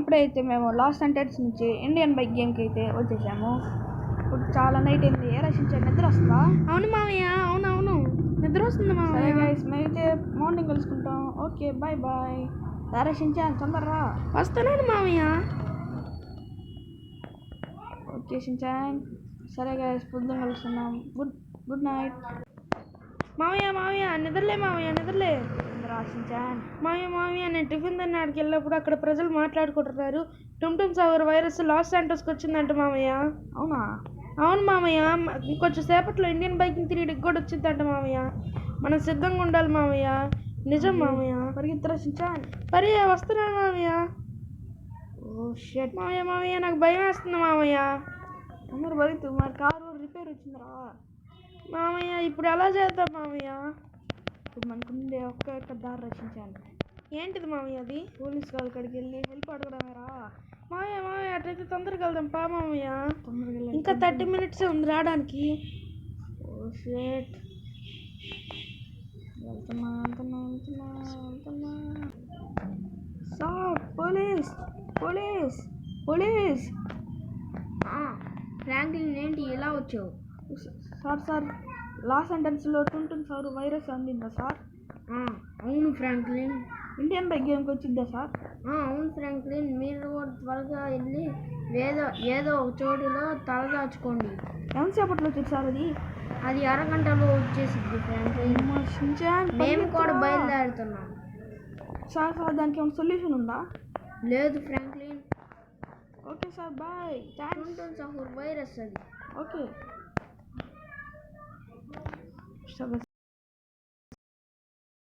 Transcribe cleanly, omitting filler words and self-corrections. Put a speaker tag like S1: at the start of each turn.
S1: ఇప్పుడైతే మేము loss centres నుంచి ఇండియన్ బైక్ గేమ్కి అయితే వచ్చేసాము. ఇప్పుడు చాలా నైట్ అయింది. రక్షించే నిద్ర వస్తుందా?
S2: అవును మామయ్య, అవునవును నిద్ర వస్తుంది మామయ్య.
S1: గైస్ మేమైతే మార్నింగ్ కలుసుకుంటాం. Okay bye bye. రక్షించా తొందరరా.
S2: వస్తున్నాను మామయ్య.
S1: Okay Shinchan. సరే గైస్ పొద్దున్న కలుస్తున్నాం. గుడ్ నైట్
S2: మామయ్య. నిద్రలే మామయ్య, నిద్రలే.
S1: షించాన్.
S2: మామయ్య నేను టిఫిన్ తిన్నాడికి వెళ్ళినప్పుడు అక్కడ ప్రజలు మాట్లాడుకుంటున్నారు. టుమ్ సాగర్ వైరస్ లాస్ శాంటోస్కి వచ్చిందంట మామయ్య.
S1: అవునా?
S2: అవును మామయ్య. కొంచెం సేపట్లో ఇండియన్ బైకింగ్ 3Dకి కూడా వచ్చిందంట మామయ్య. మనం సిద్ధంగా ఉండాలి మామయ్య. నిజం మామయ్య.
S1: పరిగెత్తరా షించాన్.
S2: వస్తున్నాను మామయ్య.
S1: ఓ షట్
S2: మామయ్య నాకు భయం వేస్తుంది మామయ్య.
S1: అందరూ పరిగెత్తు. మరి కారు రిపేర్ వచ్చిందిరా
S2: మామయ్య. ఇప్పుడు ఎలా చేద్దాం మామయ్య?
S1: ఇప్పుడు మనకుండే ఒక్క దారి రక్షించాను.
S2: ఏంటిది మామయ్య అది?
S1: పోలీస్ వాళ్ళ కాడికి వెళ్ళి హెల్ప్ అడగడమేరా.
S2: మామయ్య అట్లయితే తొందరగా వెళ్దాం పా మామయ్య.
S1: తొందరగా
S2: ఇంకా 30 minutes ఉంది రావడానికి.
S1: Oh shut. వెళ్తున్నా. Sir police.
S2: ఫ్రాంక్లిన్ ఏంటి ఇలా వచ్చావు?
S1: సార్ లాస్ సెంటెన్స్లో టుమ్ సార్ వైరస్ అందిందా సార్?
S2: అవును ఫ్రాంక్లిన్.
S1: ఇండియన్ బైక్ గేమ్కి వచ్చిద్దా సార్?
S2: అవును ఫ్రాంక్లిన్. మీరు కూడా త్వరగా వెళ్ళి ఏదో ఒక చోటులో తలదాచుకోండి.
S1: ఎంతసేపట్లో వచ్చింది సార్ అది?
S2: అది అరగంటలో వచ్చేసింది ఫ్రాంక్లిన్. మేము కూడా బయలుదేరుతున్నాం.
S1: సార్ దానికి ఏమైనా సొల్యూషన్ ఉందా?
S2: లేదు ఫ్రాంక్లిన్.
S1: Okay sir bye.
S2: టుమ్ సాగర్ వైరస్ అది.
S1: ఓకే.